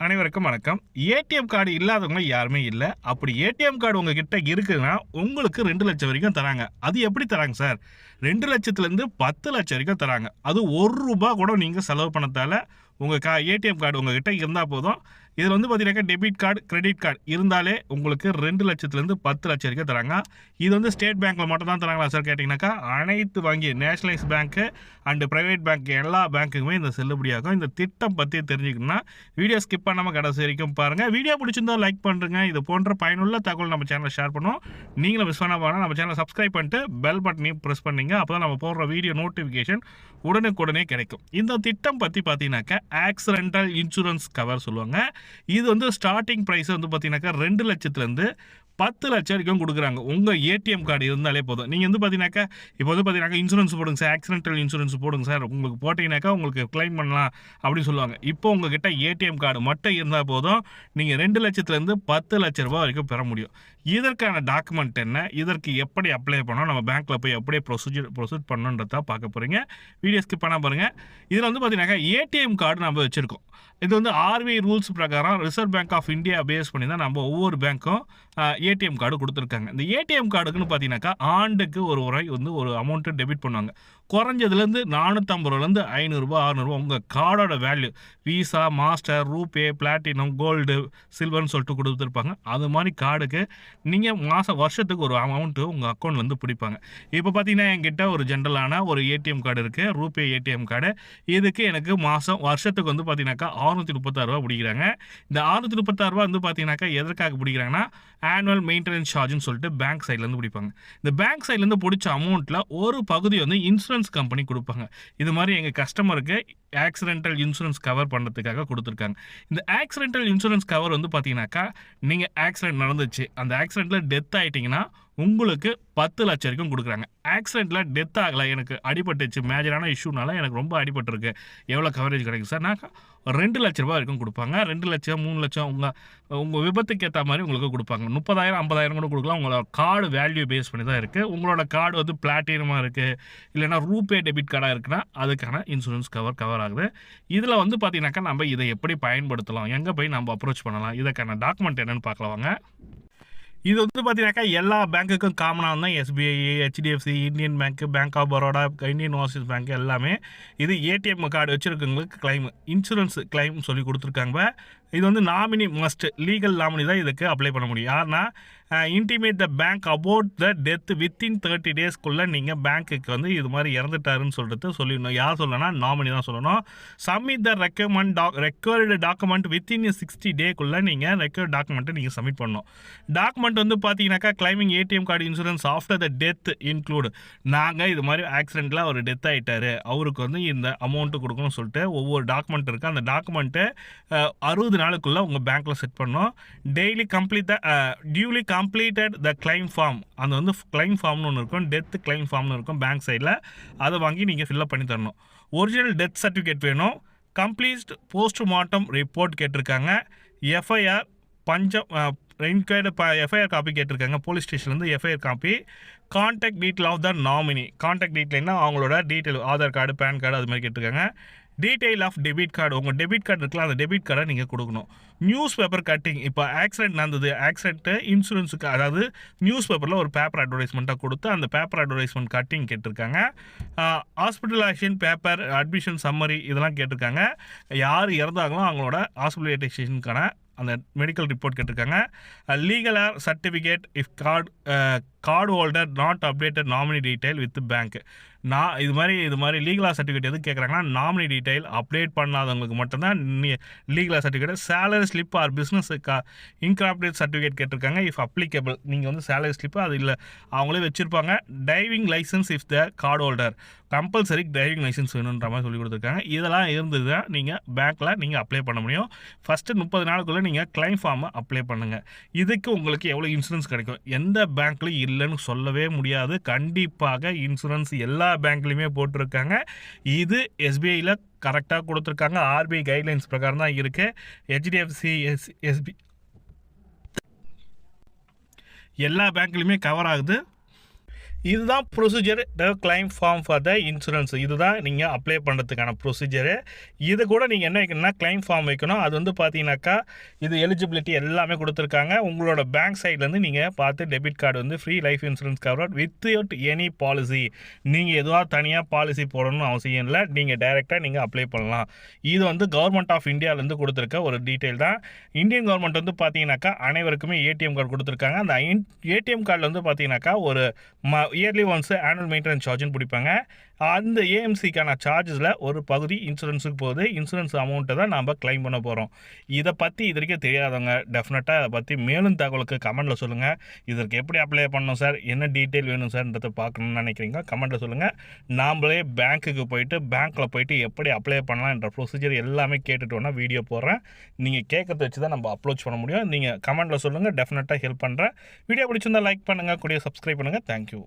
அனைவருக்கும் வணக்கம். ATM card இல்லாதவங்க யாருமே இல்ல. அப்படி ஏடிஎம் கார்டு உங்ககிட்ட இருக்குதுன்னா, உங்களுக்கு 2 லட்சம் வரைக்கும் தராங்க. அது எப்படி தராங்க சார்? 2 லட்சத்துலேருந்து 10 லட்சம் வரைக்கும் தராங்க. அது ₹1 கூட நீங்க செலவு பண்ண தேவல்ல. உங்க ஏடிஎம் கார்டு உங்ககிட்ட இருந்தா போதும். இதில் வந்து பார்த்தீங்கன்னாக்கா டெபிட் கார்டு, கிரெடிட் கார்டு இருந்தாலே உங்களுக்கு 2 லட்சத்துலேருந்து 10 லட்சம் வரைக்கும் தராங்க. இது வந்து ஸ்டேட் பேங்க்கில் மட்டும் தான் தராங்களா சார் கேட்டிங்கனாக்கா, அனைத்து வங்கி, nationalise bank and private bank எல்லா பேங்க்குக்குமே இந்த செல்லுபடியாகும். இந்த திட்டம் பற்றி தெரிஞ்சுக்கணும்னா வீடியோ ஸ்கிப் பண்ணாமல் கடைசி வரைக்கும் பாருங்கள். வீடியோ பிடிச்சிருந்தா லைக் பண்ணுறேங்க. இது போன்ற பயனுள்ள தகவல் நம்ம சேனலில் ஷேர் பண்ணுவோம். நீங்களும் மிஸ் பண்ண போனால் நம்ம சேனலை சப்ஸ்கிரைப் பண்ணிட்டு பெல் பட்டனையும் ப்ரெஸ் பண்ணிங்க. அப்போ தான் நம்ம போடுற வீடியோ நோட்டிஃபிகேஷன் உடனுக்குடனே கிடைக்கும். இந்த திட்டம் பற்றி பார்த்தீங்கன்னாக்கா ஆக்சிடென்டல் இன்சூரன்ஸ் கவர் சொல்லுவாங்க. இது வந்து ஸ்டார்டிங் ப்ரைஸ் வந்து பார்த்தீங்கன்னாக்கா 2 லட்சத்துலேருந்து 10 லட்சம் வரைக்கும் கொடுக்குறாங்க. உங்கள் ஏடிஎம் கார்டு இருந்தாலே போதும். நீங்கள் வந்து பார்த்தீங்கன்னாக்கா இப்போ வந்து பார்த்தீங்கன்னாக்கா இன்சூரன்ஸ் போடுங்க சார், ஆக்சிடென்டல் இன்சூரன்ஸ் போடுங்க சார், உங்களுக்கு போட்டிங்கனாக்கா உங்களுக்கு கிளைம் பண்ணலாம் அப்படின்னு சொல்லுவாங்க. இப்போ உங்ககிட்ட ஏடிஎம் கார்டு மட்டும் இருந்தால் போதும், நீங்கள் 2 லட்சத்துலேருந்து 10 லட்ச ரூபா வரைக்கும் பெற முடியும். இதற்கான டாக்குமெண்ட் என்ன, இதற்கு எப்படி அப்ளை பண்ணணும், நம்ம பேங்க்கில் போய் அப்படியே ப்ரொசீட் பண்ணணுன்றதா பார்க்க போகிறீங்க. வீடியோ ஸ்கிப் பண்ணால் பாருங்கள். இதில் வந்து பார்த்தீங்கன்னாக்கா ஏடிஎம் கார்டு நம்ம வச்சுருக்கோம். இது வந்து ஆர்பிஐ ரூல்ஸ் பிரகாரம் Reserve Bank of India base பண்ணி தான் நம்ம ஒவ்வொரு பேங்க்கும் ஏடிஎம் கார்டு கொடுத்துருக்காங்க. இந்த ஏடிஎம் கார்டுக்குன்னு பார்த்தீங்கன்னாக்கா ஆண்டுக்கு ஒரு முறை வந்து ஒரு அமௌண்ட்டு டெபிட் பண்ணுவாங்க. குறைஞ்சதுலேருந்து ₹450 500 600 உங்கள் கார்டோட value Visa, Master, RuPay, platinum, gold, சில்வர்னு சொல்லிட்டு கொடுத்துருப்பாங்க. அது மாதிரி கார்டுக்கு நீங்கள் வருஷத்துக்கு ஒரு அமௌண்ட்டு உங்கள் அக்கௌண்ட்லேருந்து பிடிப்பாங்க. இப்போ பார்த்தீங்கன்னா என்கிட்ட ஒரு ஜென்ரலான ஒரு ஏடிஎம் கார்டு இருக்குது, ரூபே ஏடிஎம் கார்டு. இதுக்கு எனக்கு வருஷத்துக்கு வந்து பார்த்தீங்கன்னாக்கா ₹636 பிடிக்கிறாங்க. இந்த ₹636 வந்து பார்த்தீங்கன்னாக்கா எதற்காக பிடிக்கிறாங்கன்னா ஆனுவல் மெயின்டெனன்ஸ் சார்ஜ்னு சொல்லிட்டு பேங்க் சைட்லேருந்து பிடிப்பாங்க. இந்த பேங்க் சைட்லேருந்து பிடிச்ச அமௌண்ட்டில் ஒரு பகுதி வந்து இன்சூரன்ஸ் கம்பெனி கொடுப்பாங்க. இது மாதிரி எங்கள் கஸ்டமருக்கு ஆக்சிடென்டல் இன்சூரன்ஸ் கவர் பண்ணுறதுக்காக கொடுத்துருக்காங்க. இந்த ஆக்சிடென்டல் இன்சூரன்ஸ் கவர் வந்து பார்த்தீங்கன்னாக்கா நீங்கள் ஆக்சிடென்ட் நடந்துச்சு, அந்த ஆக்சிடென்ட்டில் டெத் ஆகிட்டிங்கன்னா உங்களுக்கு 10 லட்சம் வரைக்கும் கொடுக்குறாங்க. ஆக்சிடென்ட்டில் டெத் ஆகலை, எனக்கு அடிபட்டுச்சு, மேஜரான இஷ்யூனால எனக்கு ரொம்ப அடிபட்டுருக்கு, எவ்வளோ கவரேஜ் கிடைக்கும் சார்னா ₹2 லட்ச ரூபா வரைக்கும் கொடுப்பாங்க. 2 லட்சம் 3 லட்சம் உங்கள் விபத்துக்கு ஏற்ற மாதிரி உங்களுக்கு கொடுப்பாங்க. 30,000 50,000 கூட கொடுக்கலாம். உங்களோட கார்டு வேல்யூ பேஸ் பண்ணி தான் இருக்குது. உங்களோட கார்டு வந்து பிளாட்டினமாக இருக்குது, இல்லைனா ரூபே டெபிட் கார்டாக இருக்குன்னா அதுக்கான இன்சூரன்ஸ் கவர் ஆகுது. இதில் வந்து பார்த்தீங்கன்னாக்கா நம்ம இதை எப்படி பயன்படுத்தலாம், எங்கே போய் நம்ம அப்ரோச் பண்ணலாம், இதுக்கான டாக்குமெண்ட் என்னென்னு பார்க்கலாம் வாங்க. இது வந்து பார்த்தீங்கன்னாக்கா எல்லா பேங்க்குக்கும் காமனாக தான் SBI, HDFC, Indian bank, bank of Baroda, Indian overseas bank எல்லாமே இது ஏடிஎம் கார்டு வச்சுருக்கவங்களுக்கு கிளைம் இன்சூரன்ஸ் கிளைம் சொல்லி கொடுத்துருக்காங்க. இது வந்து நாமினி மஸ்ட், லீகல் நாமினி தான் இதுக்கு அப்ளை பண்ண முடியும். யாருன்னா intimate the bank about the death within 30 டேஸ்க்குள்ளே நீங்கள் பேங்க்குக்கு வந்து இது மாதிரி இறந்துட்டாருன்னு சொல்லிட்டு சொல்லிடணும். யார் சொல்லணும்னா நாமினி தான் சொல்லணும். Submit the required document within 60 டேக்குள்ளே நீங்கள் ரெக்வயர்டு டாக்குமெண்ட்டை நீங்கள் சப்மிட் பண்ணணும். டாக்குமெண்ட் வந்து பார்த்தீங்கன்னாக்கா claiming ATM card insurance after the death include, நாங்கள் இது மாதிரி ஆக்சிடென்ட்டில் அவர் டெத் ஆகிட்டாரு, அவருக்கு வந்து இந்த அமௌண்ட்டு கொடுக்கணும்னு சொல்லிட்டு ஒவ்வொரு டாக்குமெண்ட் இருக்குது. அந்த டாக்குமெண்ட்டு 60 நாளுக்குள்ளே உங்கள் பேங்க்கில் செட் பண்ணணும். Daily duly completed the claim form, அந்த வந்து கிளைம் ஃபார்ம்னு ஒன்று இருக்கும், டெத் கிளைம் ஃபார்ம்னு இருக்கும் பேங்க் சைடில், அதை வாங்கி நீங்கள் ஃபில்அப் பண்ணி தரணும். ஒரிஜினல் டெத் சர்டிஃபிகேட் வேணும். கம்ப்ளீட் போஸ்ட்மார்ட்டம் ரிப்போர்ட் கேட்டிருக்காங்க. எஃப்ஐஆர் எஃப்ஐஆர் காப்பி கேட்டிருக்காங்க. போலீஸ் ஸ்டேஷன்லேருந்து FIR copy. Contact detail of the nominee, contact டீட்டெயில்னா அவங்களோட detail, Aadhaar card, PAN card அது மாதிரி கேட்டிருக்காங்க. டீட்டெயில் ஆஃப் டெபிட் கார்டு, உங்கள் டெபிட் கார்டு இருக்கலாம், அந்த டெபிட் கார்டை நீங்கள் கொடுக்கணும். நியூஸ் பேப்பர் கட்டிங், இப்போ ஆக்சிடென்ட் நடந்தது, ஆக்சிடென்ட்டு இன்சூரன்ஸுக்கு அதாவது நியூஸ் பேப்பரில் ஒரு பேப்பர் அட்வர்டைஸ்மெண்ட்டாக கொடுத்து அந்த பேப்பர் அட்வர்டைஸ்மெண்ட் கட்டிங் கேட்டிருக்காங்க. ஹாஸ்பிட்டலைசேஷன் பேப்பர், அட்மிஷன் சம்மரி இதெல்லாம் கேட்டிருக்காங்க. யார் இறந்தாங்களோ அவங்களோட ஹாஸ்பிட்டலைசேஷனுக்கான அந்த மெடிக்கல் ரிப்போர்ட் கேட்டிருக்காங்க. Legal certificate if card holder not updated nominee detail with bank. இது மாதிரி லீகலாக சர்டிஃபிகேட் எது கேட்குறாங்கன்னா நாமினி டீட்டெயில் அப்டேட் பண்ணாதவங்களுக்கு மட்டும்தான் லீகலாக certificate. Salary slip or business incorporate certificate கேட்டிருக்காங்க. இஃப் அப்ளிகேபிள், நீங்கள் வந்து சேலரி ஸ்லிப்பு அது இல்லை அவங்களே வச்சுருப்பாங்க. Driving licence if the card holder, compulsory driving licence வேணுன்ற மாதிரி சொல்லி கொடுத்துருக்காங்க. இதெல்லாம் இருந்தது தான் நீங்கள் பேங்க்கில் நீங்கள் அப்ளை பண்ண முடியும். ஃபஸ்ட்டு 30 நாளுக்குள்ளே நீங்கள் கிளைம் ஃபார்மை அப்ளை பண்ணுங்கள். இதுக்கு உங்களுக்கு எவ்வளோ இன்சூரன்ஸ் கிடைக்கும், எந்த பேங்க்லையும் இல்லைன்னு சொல்லவே முடியாது. கண்டிப்பாக இன்சூரன்ஸ் எல்லா பேங்க்லையுமே போட்டிருக்காங்க. இது எஸ்பிஐயில் கரெக்டாக கொடுத்துருக்காங்க. ஆர்பிஐ கைட்லைன்ஸ் பிரகாரம் தான் இருக்குது. ஹெச்டிஎஃப்சி, எஸ்பி எல்லா பேங்க்லையுமே கவர் ஆகுது. இதுதான் procedure the claim form for the insurance. இதுதான் நீங்கள் அப்ளை பண்ணுறதுக்கான ப்ரொசீஜரு. இது கூட நீங்கள் என்ன வைக்கணும்னா கிளைம் ஃபார்ம் வைக்கணும். அது வந்து பார்த்தீங்கன்னாக்கா இது எலிஜிபிலிட்டி எல்லாமே கொடுத்துருக்காங்க. உங்களோட பேங்க் சைட்லேருந்து நீங்கள் பார்த்து டெபிட் கார்டு வந்து free life insurance cover without any policy. நீங்கள் எதுவாக தனியாக பாலிசி போடணும்னு அவசியம் இல்லை. நீங்கள் டைரெக்டாக நீங்கள் அப்ளை பண்ணலாம். இது வந்து கவர்மெண்ட் ஆஃப் இந்தியாவிலேருந்து கொடுத்துருக்க ஒரு டீட்டெயில் தான். இந்தியன் கவர்மெண்ட் வந்து பார்த்தீங்கன்னாக்கா அனைவருக்குமே ஏடிஎம் கார்டு கொடுத்துருக்காங்க. அந்த ஏடிஎம் கார்டில் வந்து பார்த்தீங்கன்னாக்கா ஒரு இயர்லி ஒன்ஸ் ஆனுவல் மெயின்டெனன்ஸ் சார்ஜுன்னு பிடிப்பாங்க. அந்த ஏஎம்சிக்கான சார்ஜஸில் ஒரு பகுதி இன்சூரன்ஸுக்கு போகுது. இன்சூரன்ஸ் அமௌண்ட்டை தான் நம்ம கிளைம் பண்ண போகிறோம். இதை பற்றி இது வரைக்கும் தெரியாதவங்க டெஃபினட்டாக அதை பற்றி மேலும் தகவலுக்கு கமெண்ட்டில் சொல்லுங்கள். இதற்கு எப்படி அப்ளை பண்ணணும் சார், என்ன டீட்டெயில் வேணும் சார்ன்றதை பார்க்கணுன்னு நினைக்கிறீங்க கமெண்ட்டில் சொல்லுங்கள். நாம்ளே பேங்க்குக்கு போயிட்டு பேங்க்கில் போயிட்டு எப்படி அப்ளை பண்ணலாம் என்ற ப்ரொசீஜர் எல்லாமே கேட்டுட்டு வேணால் வீடியோ போடுறேன். நீங்கள் கேட்கறத வச்சு தான் நம்ம அப்ரோச் பண்ண முடியும். நீங்கள் கமெண்ட்டில் சொல்லுங்கள், டெஃபினட்டாக ஹெல்ப் பண்ணுறேன். வீடியோ பிடிச்சிருந்தால் லைக் பண்ணுங்கள், கூடிய சப்ஸ்கிரைப் பண்ணுங்கள். தேங்க்யூ.